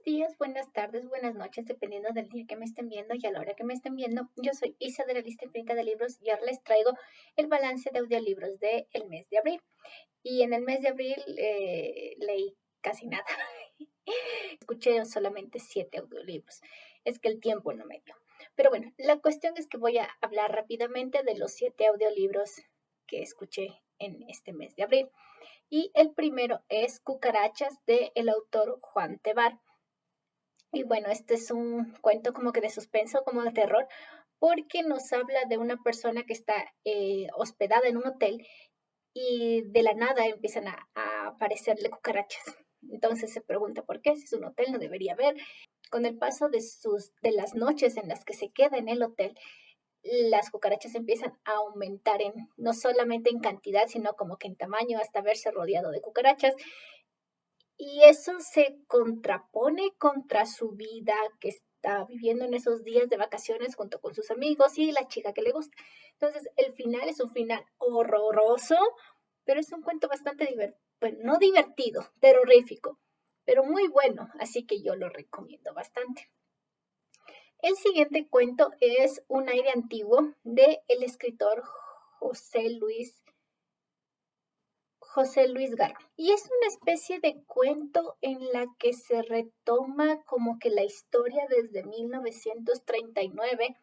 días, buenas tardes, buenas noches, dependiendo del día que me estén viendo y a la hora que me estén viendo. Yo soy Isa de la lista infinita de libros y ahora les traigo el balance de audiolibros del mes de abril. Y en el mes de abril leí casi nada. Escuché solamente 7 audiolibros. Es que el tiempo no me dio. Pero bueno, la cuestión es que voy a hablar rápidamente de los 7 audiolibros que escuché en este mes de abril. Y el primero es Cucarachas de el autor Juan Tebar. Y bueno, este es un cuento como que de suspenso, como de terror, porque nos habla de una persona que está hospedada en un hotel y de la nada empiezan a aparecerle cucarachas. Entonces se pregunta por qué, si es un hotel no debería haber. Con el paso de las noches en las que se queda en el hotel, las cucarachas empiezan a aumentar no solamente en cantidad, sino como que en tamaño, hasta verse rodeado de cucarachas. Y eso se contrapone contra su vida que está viviendo en esos días de vacaciones junto con sus amigos y la chica que le gusta. Entonces, el final es un final horroroso, pero es un cuento bastante divertido, bueno, no divertido, terrorífico, pero muy bueno, así que yo lo recomiendo bastante. El siguiente cuento es Un aire antiguo de el escritor José Luis José Luis Garro. Y es una especie de cuento en la que se retoma como que la historia desde 1939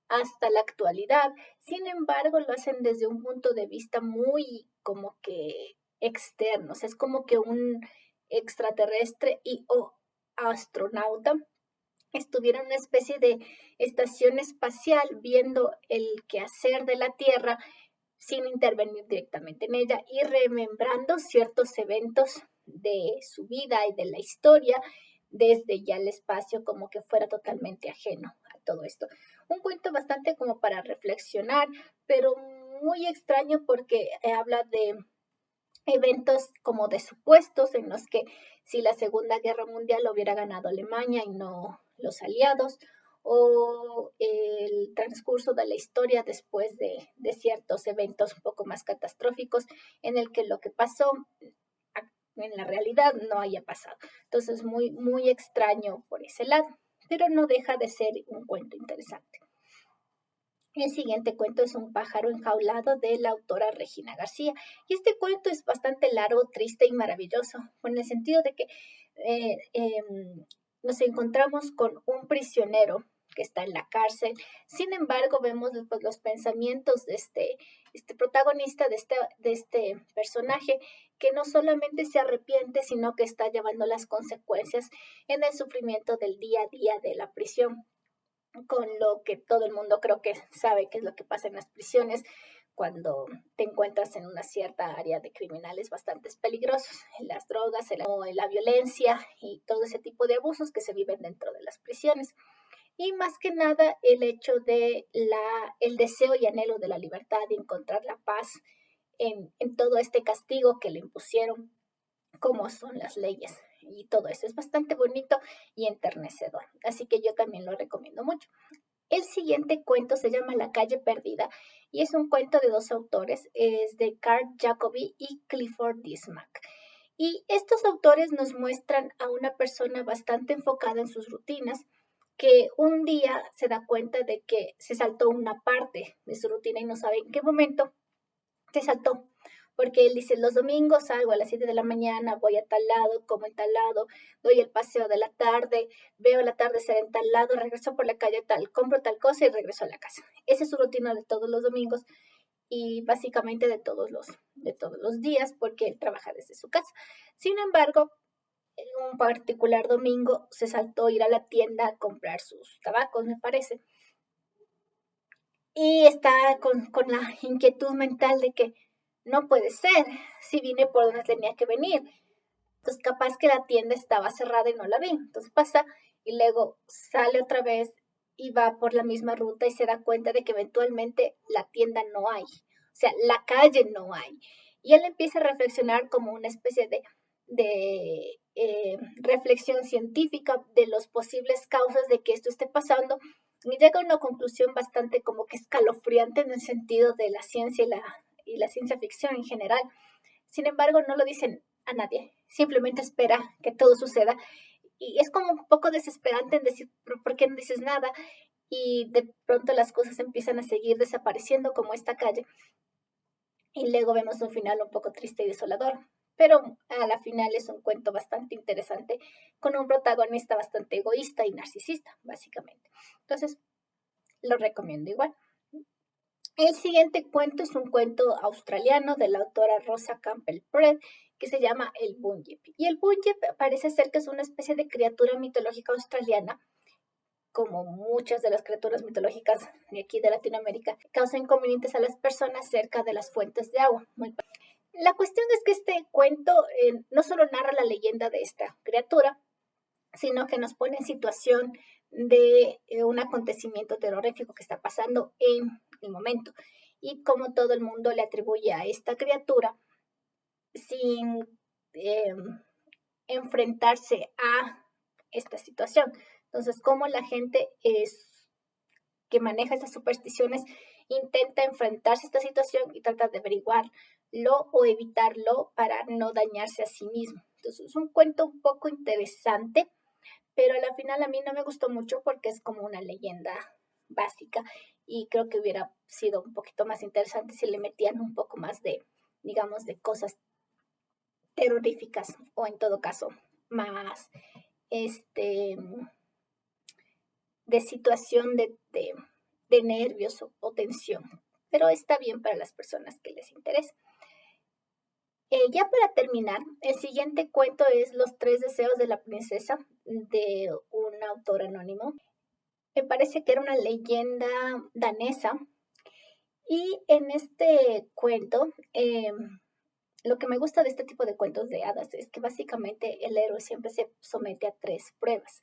hasta la actualidad. Sin embargo, lo hacen desde un punto de vista muy como que externo. O sea, es como que un extraterrestre y o astronauta estuviera en una especie de estación espacial viendo el quehacer de la Tierra sin intervenir directamente en ella y remembrando ciertos eventos de su vida y de la historia desde ya el espacio como que fuera totalmente ajeno a todo esto. Un cuento bastante como para reflexionar, pero muy extraño porque habla de eventos como de supuestos en los que si la Segunda Guerra Mundial lo hubiera ganado Alemania y no los aliados, o el transcurso de la historia después de ciertos eventos un poco más catastróficos en el que lo que pasó en la realidad no haya pasado. Entonces, muy, muy extraño por ese lado, pero no deja de ser un cuento interesante. El siguiente cuento es Un pájaro enjaulado de la autora Regina García. Y este cuento es bastante largo, triste y maravilloso, en el sentido de que eh, eh, nos encontramos con un prisionero que está en la cárcel. Sin embargo, vemos pues, los pensamientos de este protagonista, de este personaje, que no solamente se arrepiente, sino que está llevando las consecuencias en el sufrimiento del día a día de la prisión, con lo que todo el mundo creo que sabe qué es lo que pasa en las prisiones cuando te encuentras en una cierta área de criminales bastante peligrosos, las drogas, la violencia y todo ese tipo de abusos que se viven dentro de las prisiones. Y más que nada el hecho de el deseo y anhelo de la libertad, de encontrar la paz en todo este castigo que le impusieron, como son las leyes y todo eso. Es bastante bonito y enternecedor, así que yo también lo recomiendo mucho. El siguiente cuento se llama La calle perdida y es un cuento de dos autores, es de Carl Jacobi y Clifford Dismack. Y estos autores nos muestran a una persona bastante enfocada en sus rutinas, que un día se da cuenta de que se saltó una parte de su rutina y no sabe en qué momento se saltó. Porque él dice, los domingos salgo a las 7 de la mañana, voy a tal lado, como en tal lado, doy el paseo de la tarde, veo el atardecer en tal lado, regreso por la calle tal, compro tal cosa y regreso a la casa. Esa es su rutina de todos los domingos y básicamente de todos los días porque él trabaja desde su casa. Sin embargo, en un particular domingo se saltó ir a la tienda a comprar sus tabacos, me parece. Y está con la inquietud mental de que no puede ser, si vine por donde tenía que venir. Entonces capaz que la tienda estaba cerrada y no la vi. Entonces pasa y luego sale otra vez y va por la misma ruta y se da cuenta de que eventualmente la tienda no hay. O sea, la calle no hay. Y él empieza a reflexionar como una especie de reflexión científica de las posibles causas de que esto esté pasando y llega a una conclusión bastante como que escalofriante en el sentido de la ciencia y la ciencia ficción en general. Sin embargo, no lo dicen a nadie, simplemente espera que todo suceda y es como un poco desesperante en decir, ¿por qué no dices nada? Y de pronto las cosas empiezan a seguir desapareciendo como esta calle y luego vemos un final un poco triste y desolador. Pero a la final es un cuento bastante interesante con un protagonista bastante egoísta y narcisista, básicamente. Entonces, lo recomiendo igual. El siguiente cuento es un cuento australiano de la autora Rosa Campbell Pratt que se llama El Bunyip. Y el Bunyip parece ser que es una especie de criatura mitológica australiana, como muchas de las criaturas mitológicas de aquí de Latinoamérica, causa inconvenientes a las personas cerca de las fuentes de agua. La cuestión es que este cuento no solo narra la leyenda de esta criatura, sino que nos pone en situación de un acontecimiento terrorífico que está pasando en el momento. Y como todo el mundo le atribuye a esta criatura sin enfrentarse a esta situación. Entonces, cómo la gente que maneja estas supersticiones intenta enfrentarse a esta situación y trata de averiguarlo o evitarlo para no dañarse a sí mismo. Entonces, es un cuento un poco interesante, pero al final a mí no me gustó mucho porque es como una leyenda básica y creo que hubiera sido un poquito más interesante si le metían un poco más de, digamos, de cosas terroríficas o en todo caso más de situación de nervios o tensión, pero está bien para las personas que les interesa. Ya para terminar, el siguiente cuento es Los tres deseos de la princesa, de un autor anónimo. Me parece que era una leyenda danesa. Y en este cuento, lo que me gusta de este tipo de cuentos de hadas es que básicamente el héroe siempre se somete a 3 pruebas.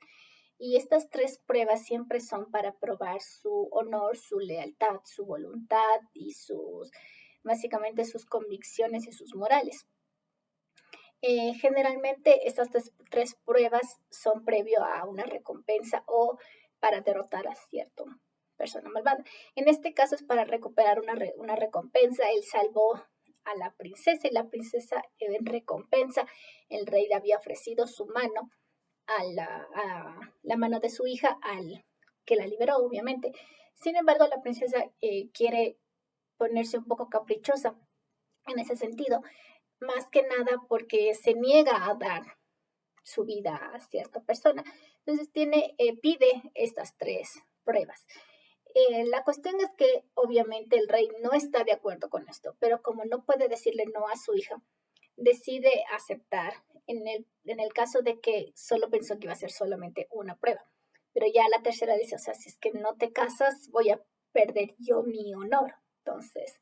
Y estas 3 pruebas siempre son para probar su honor, su lealtad, su voluntad y básicamente sus convicciones y sus morales. Generalmente estas 3 pruebas son previo a una recompensa o para derrotar a cierta persona malvada. En este caso es para recuperar una recompensa. Él salvó a la princesa y la princesa en recompensa el rey le había ofrecido su mano a la mano de su hija al que la liberó, obviamente. Sin embargo, la princesa quiere ponerse un poco caprichosa en ese sentido, más que nada porque se niega a dar su vida a cierta persona. Entonces pide estas 3 pruebas. La cuestión es que obviamente el rey no está de acuerdo con esto, pero como no puede decirle no a su hija, decide aceptar en el caso de que solo pensó que iba a ser solamente una prueba. Pero ya la tercera dice, o sea, si es que no te casas, voy a perder yo mi honor. Entonces,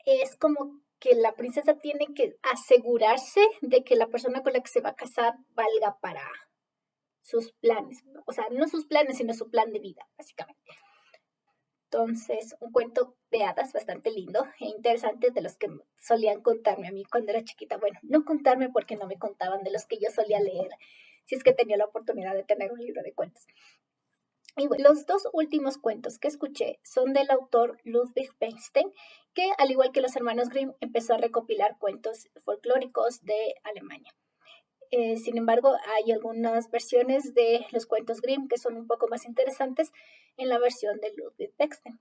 es como que la princesa tiene que asegurarse de que la persona con la que se va a casar valga para sus planes. O sea, no sus planes, sino su plan de vida, básicamente. Entonces, un cuento de hadas bastante lindo e interesante de los que solían contarme a mí cuando era chiquita. Bueno, no contarme porque no me contaban de los que yo solía leer, si es que tenía la oportunidad de tener un libro de cuentos. Y bueno, los 2 últimos cuentos que escuché son del autor Ludwig Bernstein, que al igual que los hermanos Grimm empezó a recopilar cuentos folclóricos de Alemania. Sin embargo, hay algunas versiones de los cuentos Grimm que son un poco más interesantes en la versión de Ludwig Bernstein.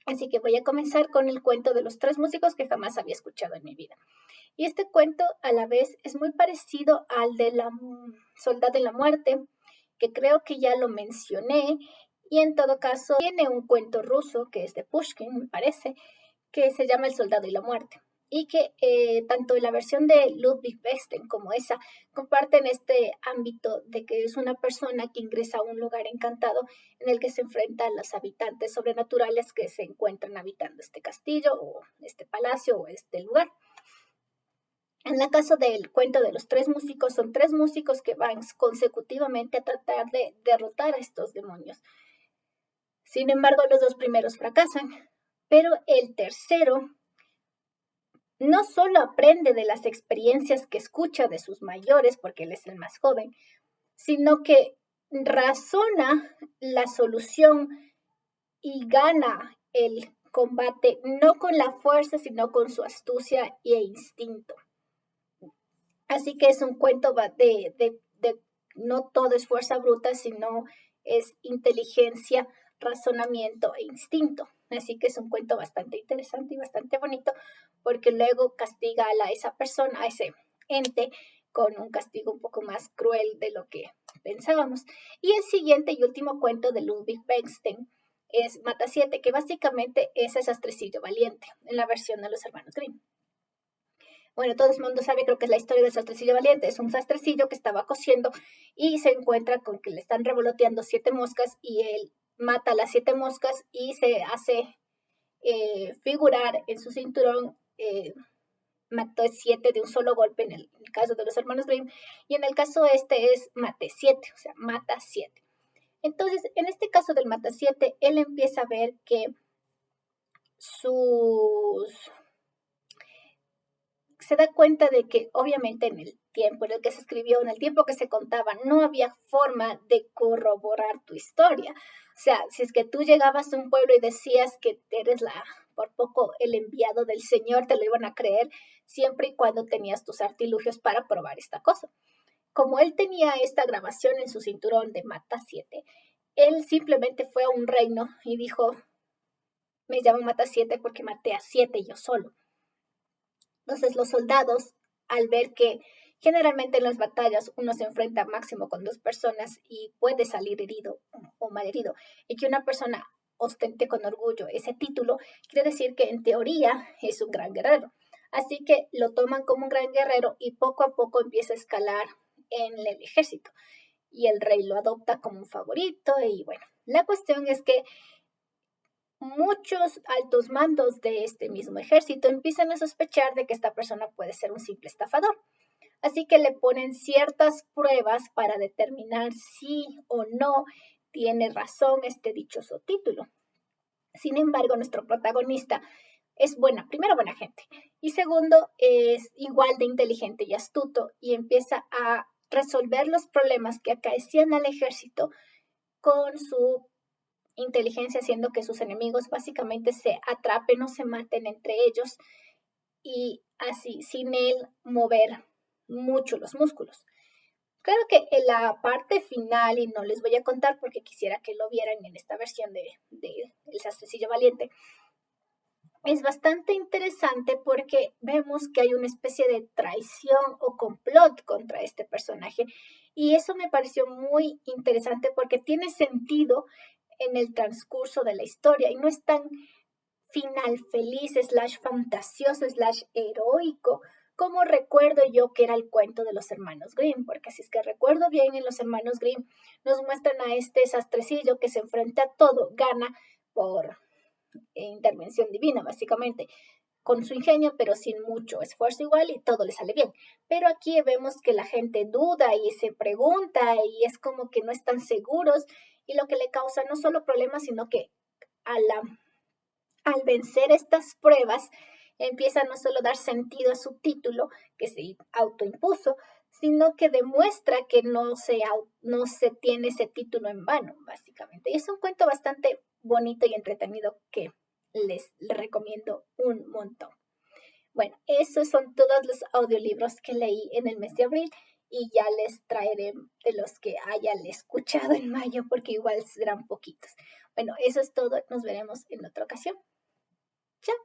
Así que voy a comenzar con el cuento de los 3 músicos que jamás había escuchado en mi vida. Y este cuento a la vez es muy parecido al de la Soldado de la Muerte, que creo que ya lo mencioné, y en todo caso tiene un cuento ruso que es de Pushkin, me parece, que se llama El Soldado y la Muerte, y que tanto la versión de Ludwig Bernstein como esa comparten este ámbito de que es una persona que ingresa a un lugar encantado en el que se enfrenta a los habitantes sobrenaturales que se encuentran habitando este castillo o este palacio o este lugar. En el caso del cuento de los 3 músicos, son 3 músicos que van consecutivamente a tratar de derrotar a estos demonios. Sin embargo, los 2 primeros fracasan, pero el tercero no solo aprende de las experiencias que escucha de sus mayores, porque él es el más joven, sino que razona la solución y gana el combate no con la fuerza, sino con su astucia e instinto. Así que es un cuento no todo es fuerza bruta, sino es inteligencia, razonamiento e instinto. Así que es un cuento bastante interesante y bastante bonito porque luego castiga a esa persona, a ese ente, con un castigo un poco más cruel de lo que pensábamos. Y el siguiente y último cuento de Ludwig Bernstein es Mata 7, que básicamente es el sastrecillo valiente en la versión de los hermanos Grimm. Bueno, todo el mundo sabe, creo que es la historia del sastrecillo valiente. Es un sastrecillo que estaba cosiendo y se encuentra con que le están revoloteando 7 moscas y él mata a las 7 moscas y se hace figurar en su cinturón, mató 7 de un solo golpe en el caso de los hermanos Grimm, y en el caso este es mate 7, o sea, mata 7. Entonces, en este caso del mata 7, él empieza a ver que se da cuenta de que obviamente en el tiempo en el que se escribió, en el tiempo que se contaba, no había forma de corroborar tu historia. O sea, si es que tú llegabas a un pueblo y decías que eres por poco el enviado del Señor, te lo iban a creer siempre y cuando tenías tus artilugios para probar esta cosa. Como él tenía esta grabación en su cinturón de Mata 7, él simplemente fue a un reino y dijo, me llamo Mata 7 porque maté a 7 yo solo. Entonces los soldados, al ver que generalmente en las batallas uno se enfrenta máximo con 2 personas y puede salir herido o malherido, y que una persona ostente con orgullo ese título, quiere decir que en teoría es un gran guerrero. Así que lo toman como un gran guerrero y poco a poco empieza a escalar en el ejército. Y el rey lo adopta como un favorito y bueno, la cuestión es que muchos altos mandos de este mismo ejército empiezan a sospechar de que esta persona puede ser un simple estafador. Así que le ponen ciertas pruebas para determinar si o no tiene razón este dichoso título. Sin embargo, nuestro protagonista es primero buena gente, y segundo, es igual de inteligente y astuto y empieza a resolver los problemas que acaecían al ejército con su inteligencia, haciendo que sus enemigos básicamente se atrapen o se maten entre ellos y así, sin él mover mucho los músculos. Claro que en la parte final, y no les voy a contar porque quisiera que lo vieran en esta versión de El Sastrecillo Valiente, es bastante interesante porque vemos que hay una especie de traición o complot contra este personaje, y eso me pareció muy interesante porque tiene sentido en el transcurso de la historia y no es tan final feliz, slash fantasioso, slash heroico, como recuerdo yo que era el cuento de los hermanos Grimm, porque si es que recuerdo bien, en los hermanos Grimm nos muestran a este sastrecillo que se enfrenta a todo, gana por intervención divina, básicamente, con su ingenio, pero sin mucho esfuerzo igual y todo le sale bien. Pero aquí vemos que la gente duda y se pregunta y es como que no están seguros, y lo que le causa no solo problemas, sino que al vencer estas pruebas empieza a no solo dar sentido a su título que se autoimpuso, sino que demuestra que no se tiene ese título en vano, básicamente. Y es un cuento bastante bonito y entretenido que les recomiendo un montón. Bueno, esos son todos los audiolibros que leí en el mes de abril y ya les traeré de los que hayan escuchado en mayo porque igual serán poquitos. Bueno, eso es todo. Nos veremos en otra ocasión. Chao.